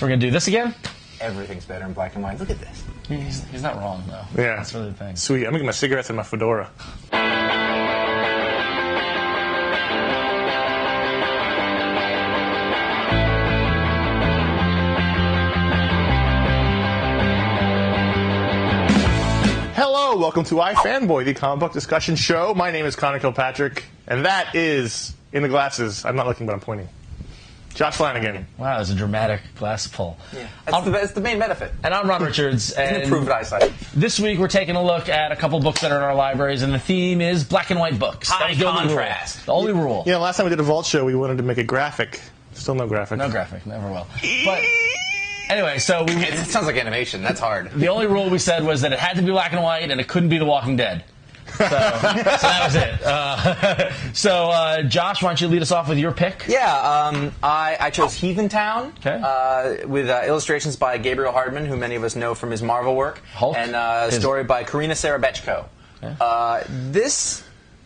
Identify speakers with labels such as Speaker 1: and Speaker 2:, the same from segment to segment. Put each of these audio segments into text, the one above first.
Speaker 1: So we're going to do this again?
Speaker 2: Everything's better in black and white. Look at this.
Speaker 1: He's not wrong, though.
Speaker 3: Yeah.
Speaker 1: That's really the thing.
Speaker 3: Sweet. I'm making my cigarettes and my fedora. Hello, welcome to iFanboy, the comic book discussion show. My name is Chronicled Patrick, and that is, in the glasses, I'm not looking, but I'm pointing, Josh Flanagan.
Speaker 1: Wow, that's a dramatic glass pull.
Speaker 2: Yeah, it's the main benefit.
Speaker 1: And I'm Ron Richards. And
Speaker 2: improved eyesight.
Speaker 1: This week we're taking a look at a couple books that are in our libraries, and the theme is black and white books.
Speaker 2: High
Speaker 1: That was
Speaker 2: contrast.
Speaker 1: The only rule.
Speaker 3: You know, last time we did a Vault show, we wanted to make a graphic. Still no graphic.
Speaker 1: No graphic, never will. But anyway, so
Speaker 2: It sounds like animation. That's hard.
Speaker 1: the only rule we said was that it had to be black and white, and it couldn't be The Walking Dead. So that was it. Josh, why don't you lead us off with your pick?
Speaker 2: Yeah, I chose Heathentown with illustrations by Gabriel Hardman, who many of us know from his Marvel work,
Speaker 1: Hulk.
Speaker 2: and a story by Karina Serabechko.
Speaker 1: Okay.
Speaker 2: This,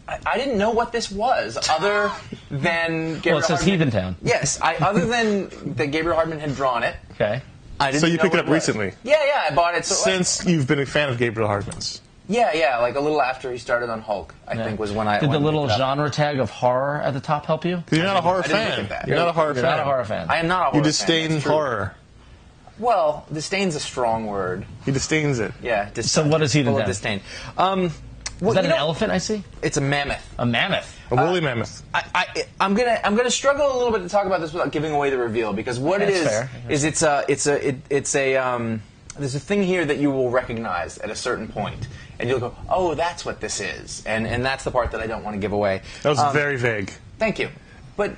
Speaker 2: I didn't know what this was, other than Gabriel
Speaker 1: Well, it says
Speaker 2: Hardman.
Speaker 1: Heathentown.
Speaker 2: Yes, other than that Gabriel Hardman had drawn it.
Speaker 1: Okay.
Speaker 2: I didn't
Speaker 3: So you
Speaker 2: know
Speaker 3: picked it
Speaker 2: what
Speaker 3: up
Speaker 2: was.
Speaker 3: recently?
Speaker 2: Yeah, I bought it. So,
Speaker 3: Since you've been a fan of Gabriel Hardman's.
Speaker 2: Yeah, like a little after he started on Hulk, I think was when I
Speaker 1: Did the little
Speaker 2: picked it up.
Speaker 1: genre tag of horror at the top help you?
Speaker 3: Because you're not a horror
Speaker 2: I didn't look
Speaker 3: fan.
Speaker 2: at that.
Speaker 3: You're not a horror
Speaker 1: You're
Speaker 3: fan.
Speaker 1: not a horror fan.
Speaker 2: I am not a horror
Speaker 3: You
Speaker 2: fan,
Speaker 3: disdain
Speaker 2: that's true.
Speaker 3: horror.
Speaker 2: Well, disdain's a strong word.
Speaker 3: He disdains it.
Speaker 2: Yeah.
Speaker 1: So what is
Speaker 2: full of
Speaker 1: Heathentown?
Speaker 2: disdain.
Speaker 1: Is that an elephant I see?
Speaker 2: It's a mammoth.
Speaker 1: A mammoth.
Speaker 3: A woolly mammoth.
Speaker 2: I'm gonna struggle a little bit to talk about this without giving away the reveal, because what it
Speaker 1: That's
Speaker 2: is
Speaker 1: fair.
Speaker 2: there's a thing here that you will recognize at a certain point, and you'll go, oh, that's what this is, and that's the part that I don't want to give away.
Speaker 3: That was very vague.
Speaker 2: Thank you. But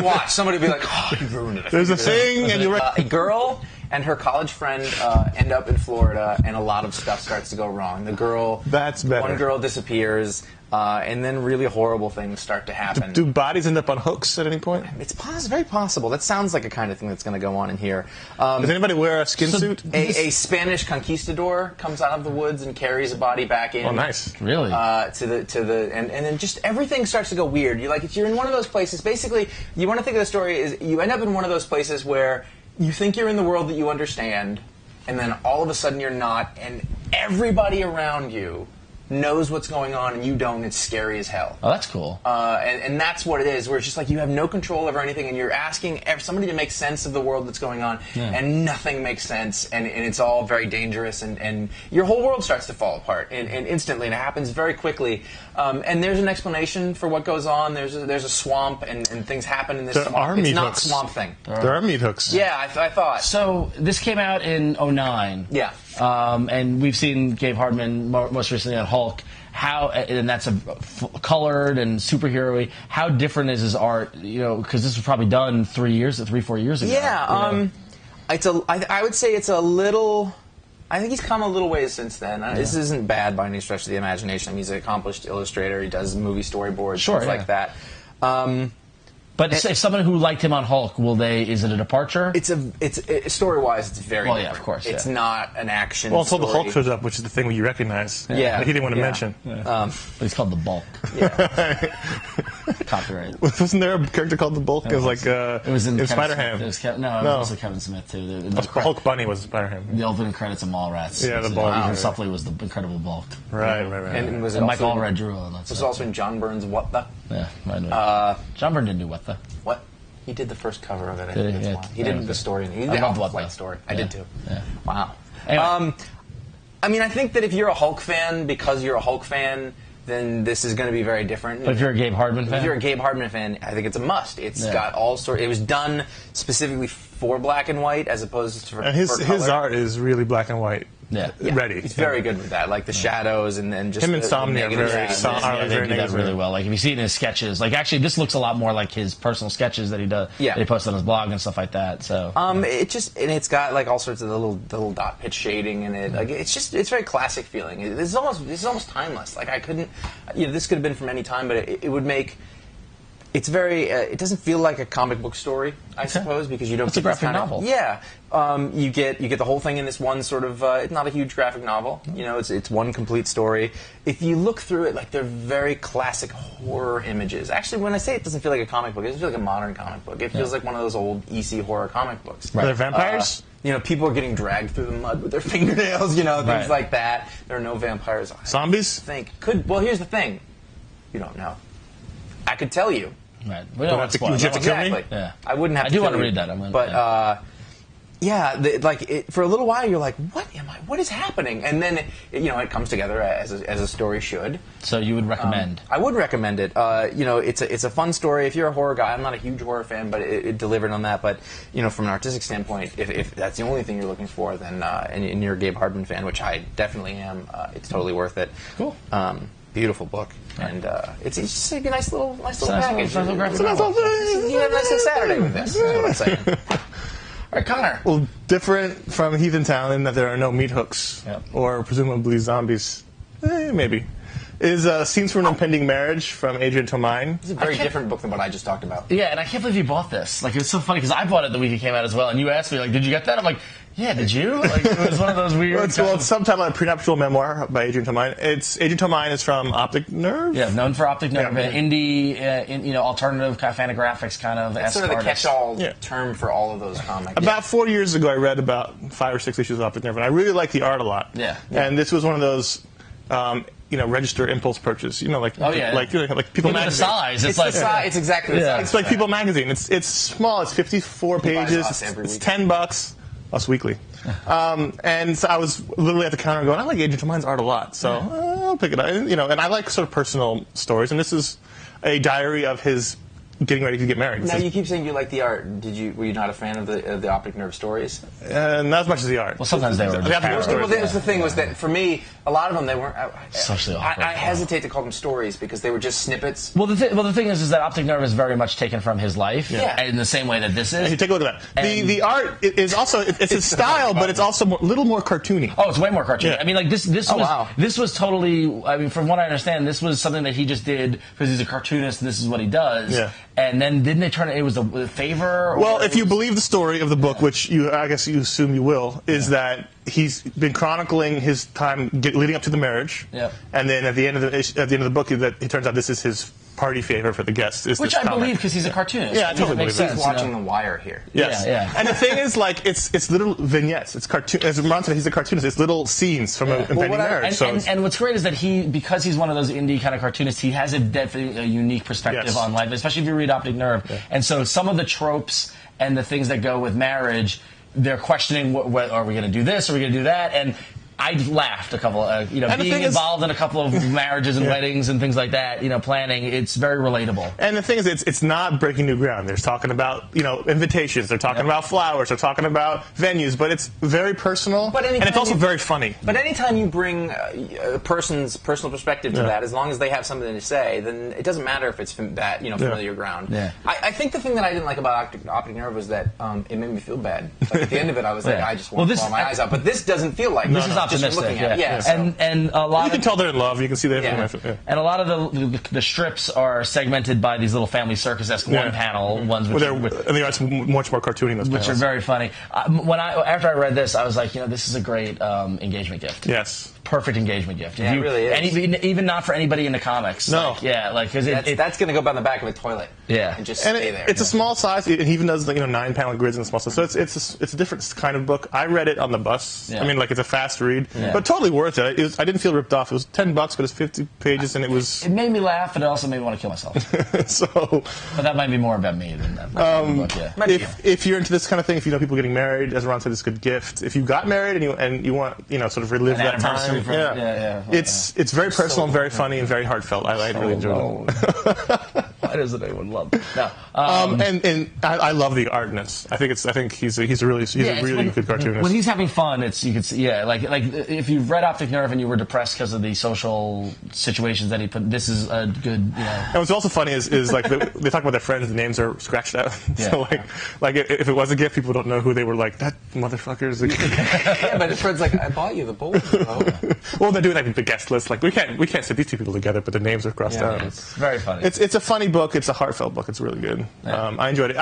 Speaker 2: watch, somebody will be like, oh, you ruined it.
Speaker 3: There's a thing, and you're
Speaker 2: A girl and her college friend end up in Florida, and a lot of stuff starts to go wrong. The girl,
Speaker 3: That's better.
Speaker 2: One girl disappears, and then really horrible things start to happen.
Speaker 3: Do bodies end up on hooks at any point?
Speaker 2: It's very possible. That sounds like a kind of thing that's going to go on in here.
Speaker 3: Does anybody wear a skin suit?
Speaker 2: A Spanish conquistador comes out of the woods and carries a body back in.
Speaker 3: Oh, nice.
Speaker 1: Really?
Speaker 2: And then just everything starts to go weird. You're in one of those places. Basically, you want to think of the story is you end up in one of those places where you think you're in the world that you understand, and then all of a sudden you're not, and everybody around you knows what's going on and you don't. It's scary as hell.
Speaker 1: Oh, that's cool.
Speaker 2: And that's what it is, where it's just like you have no control over anything, and you're asking somebody to make sense of the world that's going on, and nothing makes sense, and it's all very dangerous, and your whole world starts to fall apart and instantly, and it happens very quickly. And there's an explanation for what goes on. There's a swamp, and things happen in this
Speaker 3: There
Speaker 2: swamp.
Speaker 3: are
Speaker 2: It's
Speaker 3: meat
Speaker 2: not
Speaker 3: hooks.
Speaker 2: Swamp Thing.
Speaker 3: There are meat hooks.
Speaker 2: Yeah, I thought.
Speaker 1: So this came out in 2009.
Speaker 2: Yeah.
Speaker 1: And we've seen Gabe Hardman most recently on Hulk. And that's colored and superhero-y. How different is his art? Because this was probably done 4 years ago.
Speaker 2: Yeah. I would say it's a little. I think he's come a little ways since then. This isn't bad by any stretch of the imagination. I mean, he's an accomplished illustrator. He does movie storyboards, things like that.
Speaker 1: But if someone who liked him on Hulk, is it a departure?
Speaker 2: It's story-wise, it's very different.
Speaker 1: Yeah, of course.
Speaker 2: It's not an action
Speaker 3: Well, until
Speaker 2: story.
Speaker 3: the Hulk shows up, which is the thing you recognize.
Speaker 2: Yeah.
Speaker 3: That he didn't want to mention.
Speaker 1: But he's called the Bulk. Copyright.
Speaker 3: Wasn't there a character called the Bulk? It was in Spider-Ham.
Speaker 1: It was also Kevin Smith, too.
Speaker 3: Hulk Bunny was Spider-Ham.
Speaker 1: The opening credits of Mallrats.
Speaker 3: Yeah, the Bulk.
Speaker 1: Ethan Suplee was the Incredible Bulk.
Speaker 3: Right.
Speaker 2: And was
Speaker 1: And Mike Allred drew on that.
Speaker 2: It was also in John Byrne's What the?
Speaker 1: Yeah, John Byrne didn't do What the?
Speaker 2: What? He did the first cover of it. I
Speaker 1: Did
Speaker 2: think
Speaker 1: he?
Speaker 2: that's why. He did the story. He did
Speaker 1: I
Speaker 2: the
Speaker 1: loved What
Speaker 2: Flight
Speaker 1: the?
Speaker 2: story. I
Speaker 1: Yeah.
Speaker 2: did too.
Speaker 1: Yeah.
Speaker 2: Wow.
Speaker 1: Anyway.
Speaker 2: I mean, I think that if you're a Hulk fan, because you're a Hulk fan, then this is going to be very different.
Speaker 1: But if you're a Gabe Hardman fan?
Speaker 2: If you're a Gabe Hardman fan, I think it's a must. It's got all sorts. It was done specifically for black and white, as opposed to for
Speaker 3: And his
Speaker 2: color.
Speaker 3: art is really black and white.
Speaker 1: Yeah.
Speaker 3: Ready.
Speaker 2: He's very good with that, like the shadows and just
Speaker 3: Him and
Speaker 2: the
Speaker 3: Insomnia are
Speaker 2: negative
Speaker 3: very
Speaker 2: shadows.
Speaker 3: solid.
Speaker 1: They do that really well. Like if you see it in his sketches, like actually this looks a lot more like his personal sketches that he does.
Speaker 2: Yeah.
Speaker 1: That he posts on his blog and stuff like that. So
Speaker 2: it's got like all sorts of the little dot pitch shading in it. Like it's very classic feeling. This is almost timeless. Like I couldn't, this could have been from any time, but it would make. It's very. It doesn't feel like a comic book story, I suppose, because you don't.
Speaker 1: It's a graphic novel.
Speaker 2: Yeah, you get the whole thing in this one sort of. It's not a huge graphic novel. You know, it's one complete story. If you look through it, like they're very classic horror images. Actually, when I say it doesn't feel like a comic book, it doesn't feel like a modern comic book. It feels like one of those old EC horror comic books.
Speaker 3: Right. Are there vampires?
Speaker 2: You know, people are getting dragged through the mud with their fingernails. You know, things like that. There are no vampires.
Speaker 3: Zombies?
Speaker 2: Well, here's the thing. You don't know. I could tell you.
Speaker 1: Right. We don't want to spoil.
Speaker 3: Would you have to kill me?
Speaker 2: Exactly.
Speaker 1: Yeah.
Speaker 2: I wouldn't have
Speaker 1: I
Speaker 2: to
Speaker 1: do
Speaker 2: kill
Speaker 1: want to
Speaker 2: you.
Speaker 1: read that.
Speaker 2: For a little while you're like, what am I? What is happening? And then it comes together as a story should.
Speaker 1: So you would recommend?
Speaker 2: I would recommend it. It's a fun story. If you're a horror guy, I'm not a huge horror fan, but it delivered on that. But from an artistic standpoint, if that's the only thing you're looking for, then and you're a Gabe Hardman fan, which I definitely am, it's totally worth it.
Speaker 1: Cool.
Speaker 2: Beautiful book, and it's just a nice little package.
Speaker 1: Nice little graphic
Speaker 2: You
Speaker 1: novel.
Speaker 2: have a nice little Saturday with this. That's what I'm saying. All right, Connor.
Speaker 3: Well, different from Heathentown in that there are no meat hooks or presumably zombies. Maybe. Is Scenes from an Impending Marriage from Adrian Tomine.
Speaker 2: It's a very different book than what I just talked about.
Speaker 1: Yeah, and I can't believe you bought this. Like, it was so funny because I bought it the week it came out as well, and you asked me, like, did you get that? I'm like, yeah, did you? Like, it was one of those weird.
Speaker 3: It's subtitled A Prenuptial Memoir by Adrian Tomine. Adrian Tomine is from Optic Nerve.
Speaker 1: Yeah, known for Optic Nerve,
Speaker 3: Yeah.
Speaker 1: indie, alternative kind of Fantagraphics kind of.
Speaker 2: It's sort of the catch-all term for all of those comics.
Speaker 3: About 4 years ago, I read about 5 or 6 issues of Optic Nerve, and I really liked the art a lot.
Speaker 1: Yeah.
Speaker 3: And this was one of those, register impulse purchase. Like People
Speaker 1: Look
Speaker 3: Magazine.
Speaker 1: at the size. It's like
Speaker 2: It's exactly the size.
Speaker 3: It's like People Magazine. It's small. It's 54 pages.
Speaker 2: Us every
Speaker 3: It's
Speaker 2: week.
Speaker 3: $10. Us weekly. And so I was literally at the counter going, I like Adrian Tomine's art a lot, so I'll pick it up. And I like sort of personal stories, and this is a diary of his getting ready to get married.
Speaker 2: Now, you keep saying you like the art. Were you not a fan of the Optic Nerve stories?
Speaker 3: Not as much as the art.
Speaker 1: Well, sometimes they were.
Speaker 3: The Optic Nerve stories.
Speaker 2: Well, the thing was that for me, a lot of them they weren't.
Speaker 1: Socially awkward.
Speaker 2: I hesitate to call them stories because they were just snippets.
Speaker 1: Well, the thing is that Optic Nerve is very much taken from his life, in the same way that this is.
Speaker 3: Hey, take a look at that. The art is also it's his style, but it's also a little more cartoony.
Speaker 1: Oh, it's way more cartoony.
Speaker 3: Yeah.
Speaker 1: I mean, like this was totally. I mean, from what I understand, this was something that he just did because he's a cartoonist and this is what he does.
Speaker 3: Yeah.
Speaker 1: And then didn't they turn it? It was a favor.
Speaker 3: Well, if you believe the story of the book, which I guess you assume you will, is that he's been chronicling his time leading up to the marriage.
Speaker 1: Yeah.
Speaker 3: And then at the end of the book, it turns out this is his party favor for the guests.
Speaker 1: Which I believe because he's a cartoonist.
Speaker 3: Yeah, I totally
Speaker 1: makes
Speaker 3: believe it.
Speaker 1: sense.
Speaker 2: He's watching The Wire here.
Speaker 3: Yes.
Speaker 1: Yeah.
Speaker 3: And the thing is, like, it's little vignettes. It's cartoon. As Ron said, he's a cartoonist. It's little scenes from Impending Marriage.
Speaker 1: And what's great is that because he's one of those indie kind of cartoonists, he has definitely a unique perspective on life, especially if you read Optic Nerve. Yeah. And so some of the tropes and the things that go with marriage, they're questioning, what are we going to do this? Are we going to do that? And I laughed a couple, being involved in a couple of marriages and weddings and things like that, planning, it's very relatable.
Speaker 3: And the thing is, it's not breaking new ground. They're talking about, invitations. They're talking about flowers. They're talking about venues. But it's very personal, and it's also very funny.
Speaker 2: But anytime you bring a person's personal perspective to that, as long as they have something to say, then it doesn't matter if it's familiar ground.
Speaker 1: Yeah.
Speaker 2: I think the thing that I didn't like about Optic Nerve was that it made me feel bad. Like at the end of it, I was like, I just want to claw my eyes out. But this doesn't feel like
Speaker 1: this is optimistic.
Speaker 2: Looking at it.
Speaker 1: And a lot
Speaker 3: you can tell they're in love. You can see that.
Speaker 1: And a lot of the strips are segmented by these little family circus-esque one-panel ones, and
Speaker 3: the art's much more cartoony. Those
Speaker 1: which
Speaker 3: panels
Speaker 1: are very funny. After I read this, I was like, this is a great engagement gift.
Speaker 3: Yes.
Speaker 1: Perfect engagement gift.
Speaker 2: Yeah, it really is.
Speaker 1: Even not for anybody into comics.
Speaker 3: No.
Speaker 2: Because that's going to go by the back of a toilet.
Speaker 1: Yeah.
Speaker 2: And just stay there.
Speaker 3: It's a small size. It even does 9-panel grids and small size. So it's a different kind of book. I read it on the bus.
Speaker 1: Yeah.
Speaker 3: I mean, it's a fast read, but totally worth it. I didn't feel ripped off. It was $10, but it's 50 pages, and it was.
Speaker 1: It made me laugh, but it also made me want to kill myself. But that might be more about me than that.
Speaker 3: If you're into this kind of thing, if you know people getting married, as Ron said, it's a good gift. If you got married and you want sort of relive that time, it's very personal and very funny and very heartfult. I really enjoyed it.
Speaker 1: Why doesn't anyone love it? No.
Speaker 3: And I love the artness. I think he's a really good cartoonist.
Speaker 1: When he's having fun, you could see like if you've read Optic Nerve and you were depressed because of the social situations that he put, this is a good.
Speaker 3: And what's also funny is like they talk about their friends, the names are scratched out. So like if it was a gift, people don't know who they were. Like, that motherfucker's.
Speaker 2: But his friend's like, I bought you the bowl.
Speaker 3: Well, they're doing like the guest list. Like we can't sit these two people together, but the names are crossed out.
Speaker 1: It's very funny.
Speaker 3: It's a funny book. book. It's a heartfelt book. It's really good. Yeah. I enjoyed it.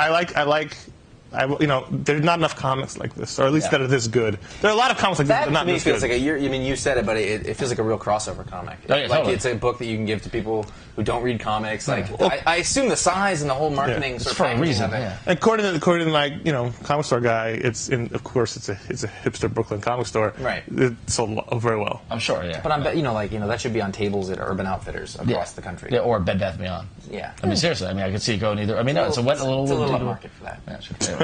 Speaker 3: There's not enough comics like this, or at least that are this good. There are a lot of comics like this, but not this good.
Speaker 2: That to me feels like you said it, but it feels like a real crossover comic.
Speaker 1: Oh, yeah, totally.
Speaker 2: It's a book that you can give to people who don't read comics. I assume the size and the whhole marketing sort of
Speaker 1: for a reason.
Speaker 2: of it.
Speaker 1: Yeah.
Speaker 3: And according to my comic store guy, it's a hipster Brooklyn comic store.
Speaker 2: Right.
Speaker 3: It sold very well.
Speaker 1: I'm sure. Yeah.
Speaker 2: But I bet that should be on tables at Urban Outfitters across the country.
Speaker 1: Yeah, or Bed Bath & Beyond.
Speaker 2: Yeah.
Speaker 1: I mean, seriously. I mean, I could see it going either. I mean, it's a little
Speaker 2: market for that.
Speaker 1: Yeah, sure.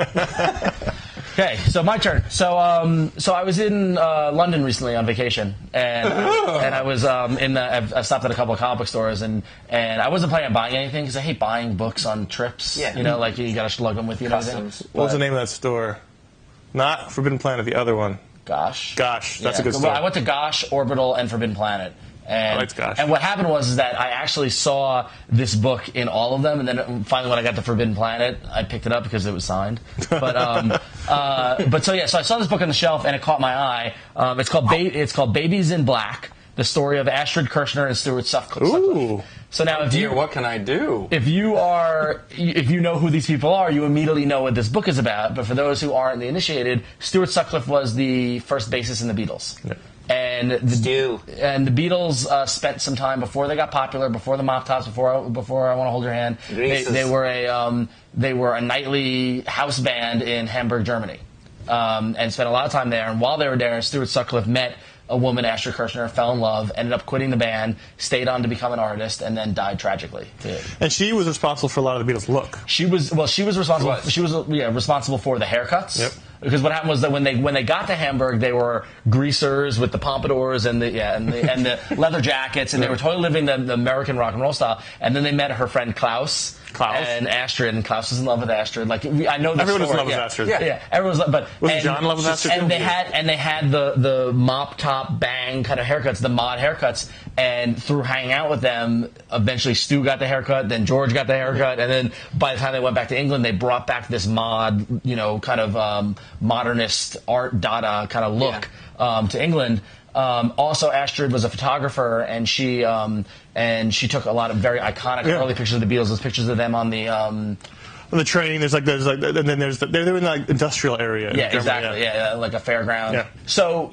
Speaker 1: Okay, so my turn. So I was in London recently on vacation, and I was I stopped at a couple of comic book stores, and I wasn't planning on buying anything because I hate buying books on trips.
Speaker 2: Yeah.
Speaker 1: You gotta slug them with you.
Speaker 2: Customs.
Speaker 3: What was the name of that store? Not Forbidden Planet, the other one.
Speaker 1: Gosh,
Speaker 3: that's a good store.
Speaker 1: Well, I went to Gosh, Orbital, and Forbidden Planet. And what happened was that I actually saw this book in all of them, and then finally when I got to Forbidden Planet, I picked it up because it was signed. But so I saw this book on the shelf, and it caught my eye. It's called Babies in Black: The Story of Astrid, Kirchherr, and Stuart Sutcliffe.
Speaker 3: Ooh.
Speaker 1: So now,
Speaker 2: what can I do?
Speaker 1: If you know who these people are, you immediately know what this book is about. But for those who aren't initiated, Stuart Sutcliffe was the first bassist in the Beatles. Yeah. And the Beatles spent some time before they got popular, before the Mop Tops, before I Want to Hold Your Hand. They were a nightly house band in Hamburg, Germany, and spent a lot of time there. And while they were there, Stuart Sutcliffe met a woman, Astrid Kirchherr, fell in love, ended up quitting the band, stayed on to become an artist, and then died tragically.
Speaker 3: And she was responsible for a lot of the Beatles' look.
Speaker 1: She was responsible. She was responsible for the haircuts. Yep. Because what happened was that when they got to Hamburg, they were greasers with the pompadours and the leather jackets, and they were totally living the American rock and roll style. And then they met her friend Klaus and Astrid, and Klaus was in love with Astrid. I know the
Speaker 3: everyone
Speaker 1: story.
Speaker 3: was in love with Astrid.
Speaker 1: Yeah, everyone was. Was
Speaker 3: John in love with Astrid?
Speaker 1: And they had the mop top bang kind of haircuts, the mod haircuts. And through hanging out with them, eventually Stu got the haircut, then George got the haircut, and then by the time they went back to England, they brought back this mod, kind of modernist art Dada kind of look to England. Also, Astrid was a photographer, and she took a lot of very iconic early pictures of the Beatles. Those pictures of them on the
Speaker 3: on the train. They're in the industrial area.
Speaker 1: Yeah, exactly. Yeah, like a fairground.
Speaker 3: Yeah.
Speaker 1: So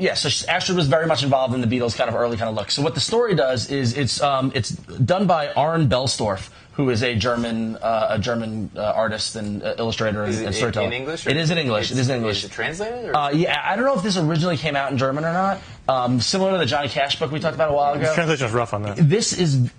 Speaker 1: Astrid was very much involved in the Beatles' kind of early kind of look. So what the story does is it's done by Arne Belstorff, who is a German artist and illustrator and storyteller.
Speaker 2: In English?
Speaker 1: It is in English. It is in English.
Speaker 2: Is it translated?
Speaker 1: Yeah, I don't know if this originally came out in German or not. Similar to the Johnny Cash book we talked about a while ago.
Speaker 3: The translation is rough on that.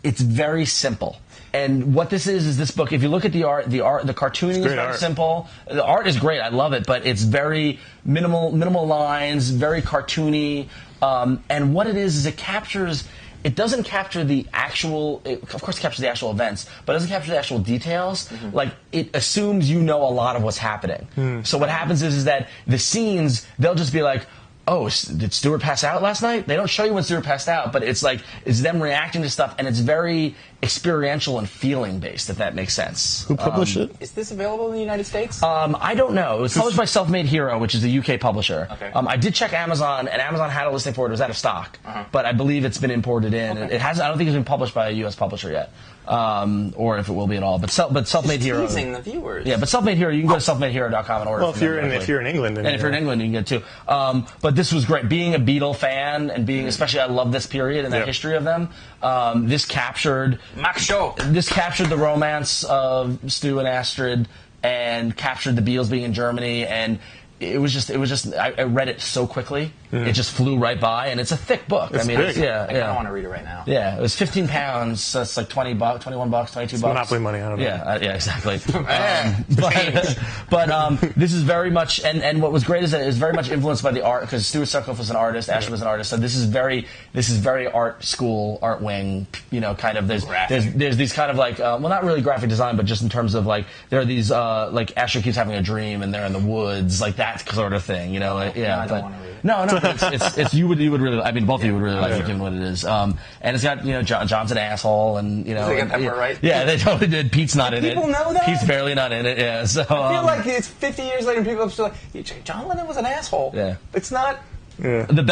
Speaker 1: It's very simple. And what this is this book, if you look at the art, the cartooning is very simple. The art is great. I love it, but it's very minimal lines, very cartoony. And what it is it doesn't capture the actual, of course it captures the actual events, but it doesn't capture the actual details. Mm-hmm. Like, it assumes you know a lot of what's happening. So what happens is that the scenes, they'll just be like, oh, did Stuart pass out last night? They don't show you when Stuart passed out, but it's them reacting to stuff, and it's very experiential and feeling based, if that makes sense.
Speaker 3: Who published it?
Speaker 2: Is this available in the United States?
Speaker 1: I don't know. It was published by Self-Made Hero, which is a UK publisher.
Speaker 2: Okay.
Speaker 1: I did check Amazon, and Amazon had a listing for it. It was out of stock, but I believe it's been imported in. Okay. It hasn't. I don't think it's been published by a US publisher yet, or if it will be at all. But Self-Made Hero.
Speaker 2: Teasing the viewers.
Speaker 1: Yeah, but Self-Made Hero, you can go to selfmadehero.com and order.
Speaker 3: Well, if you're in England,
Speaker 1: if you're in England, you can get it too. But this was great. Being a Beatle fan and especially I love this period and that history of them. This captured the romance of Stu and Astrid, and captured the Beatles being in Germany, and it was just I read it so quickly. It just flew right by, and it's a thick book.
Speaker 3: It's big.
Speaker 2: I kind of want to read it right now.
Speaker 1: Yeah, it was £15, so it's like $20, $21, $22.
Speaker 3: Monopoly money, I don't know.
Speaker 1: Yeah, exactly. But this is very much, and what was great is that it was very much influenced by the art, because Stuart Sutcliffe was an artist, Astrid was an artist, so this is very art school, art wing, kind of, there's these kind of like, well, not really graphic design, but just in terms of like, there are these, like Astrid keeps having a dream, and they're in the woods, like that sort of thing,
Speaker 2: No, I don't want to read it.
Speaker 1: No, it's you would really. I mean, both of you would really like it, given what it is. And it's got John's an asshole, and
Speaker 2: They got that part right.
Speaker 1: Yeah, they totally did. Pete's not in it.
Speaker 2: People know that.
Speaker 1: Pete's barely not in it. Yeah, so
Speaker 2: I feel like it's 50 years later, and people are still like, John Lennon was an asshole.
Speaker 1: Yeah,
Speaker 2: it's not.
Speaker 1: Yeah. The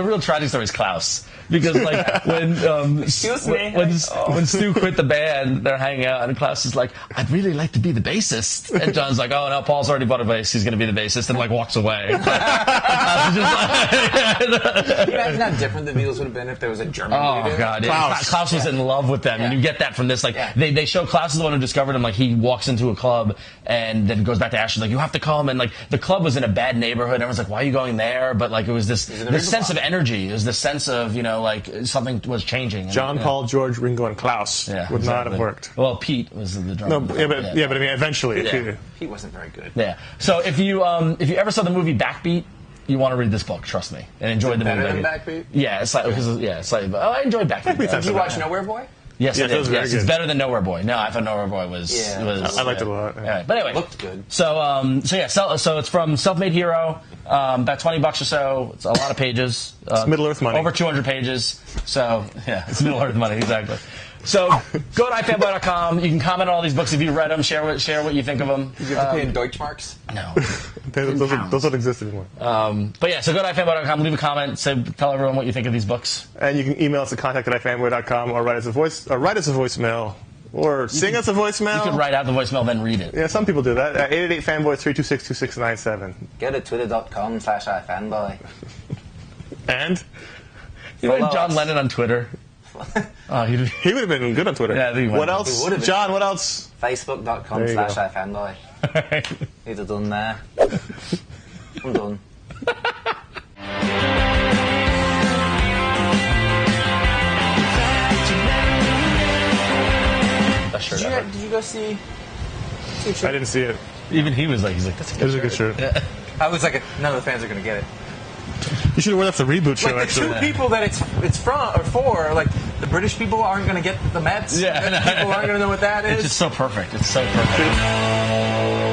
Speaker 1: real tragic story is Klaus, because like when Stu quit the band, they're hanging out, and Klaus is like, "I'd really like to be the bassist," and John's like, "Oh no, Paul's already bought a bass. He's going to be the bassist," and like walks away.
Speaker 2: Can you imagine how different the Beatles would have been if there was a German?
Speaker 1: Oh god, Klaus was in love with them, and you get that from this. Like they show Klaus is the one who discovered him. Like he walks into a club and then goes back to Astrid, like, "You have to come," and like the club was in a bad neighborhood. Everyone's like, "Why are you going there?" But like it was this sense of energy. It was this sense of like something was changing.
Speaker 3: John, Paul, George, Ringo, and Klaus would not have worked.
Speaker 1: Well, Pete was the drummer.
Speaker 3: No, but I mean, eventually,
Speaker 2: Pete wasn't very good.
Speaker 1: Yeah. So if you ever saw the movie Backbeat, you want to read this book. Trust me, and enjoy the movie.
Speaker 2: Better than Backbeat?
Speaker 1: Yeah, it's like I enjoyed Backbeat.
Speaker 2: Did you watch Nowhere Boy?
Speaker 1: Yes, I did. Yes, it's better than Nowhere Boy. No, I thought Nowhere Boy was.
Speaker 3: I liked it a lot.
Speaker 1: Yeah. But anyway,
Speaker 2: it looked good.
Speaker 1: So it's from Self-Made Hero. About $20 or so. It's a lot of pages.
Speaker 3: It's Middle Earth money.
Speaker 1: Over 200 pages. So yeah, it's Middle Earth money exactly. So go to iFanboy.com. You can comment on all these books if you read them. Share what you think of them.
Speaker 2: Did you have to pay in Deutschmarks?
Speaker 1: No.
Speaker 3: Those don't exist anymore.
Speaker 1: But yeah, so go to iFanboy.com. Leave a comment. Tell everyone what you think of these books.
Speaker 3: And you can email us at contact@ifanboy.com or write us a voicemail. Or sing us a voicemail.
Speaker 1: You could write out the voicemail, then read it.
Speaker 3: Yeah, some people do that. 888-FANBOY-326-2697.
Speaker 2: Go to twitter.com/ifanboy.
Speaker 3: And?
Speaker 1: You know John Lennon on Twitter?
Speaker 3: He would have been good on Twitter.
Speaker 1: Yeah, I think
Speaker 3: what else? John, what else?
Speaker 2: Facebook.com/ifanboy. He's done there. I'm done. Did you go see?
Speaker 3: I didn't see it.
Speaker 1: Even he was like, "That's a good shirt."
Speaker 3: It was a good shirt.
Speaker 1: Yeah.
Speaker 2: I was like, none of the fans are going to get it.
Speaker 3: You should have worn that for the reboot show.
Speaker 2: Like the two people that it's from or for, like the British people aren't going to get the Mets.
Speaker 1: Yeah,
Speaker 2: people aren't going to know what that is.
Speaker 1: It's just so perfect. It's so perfect.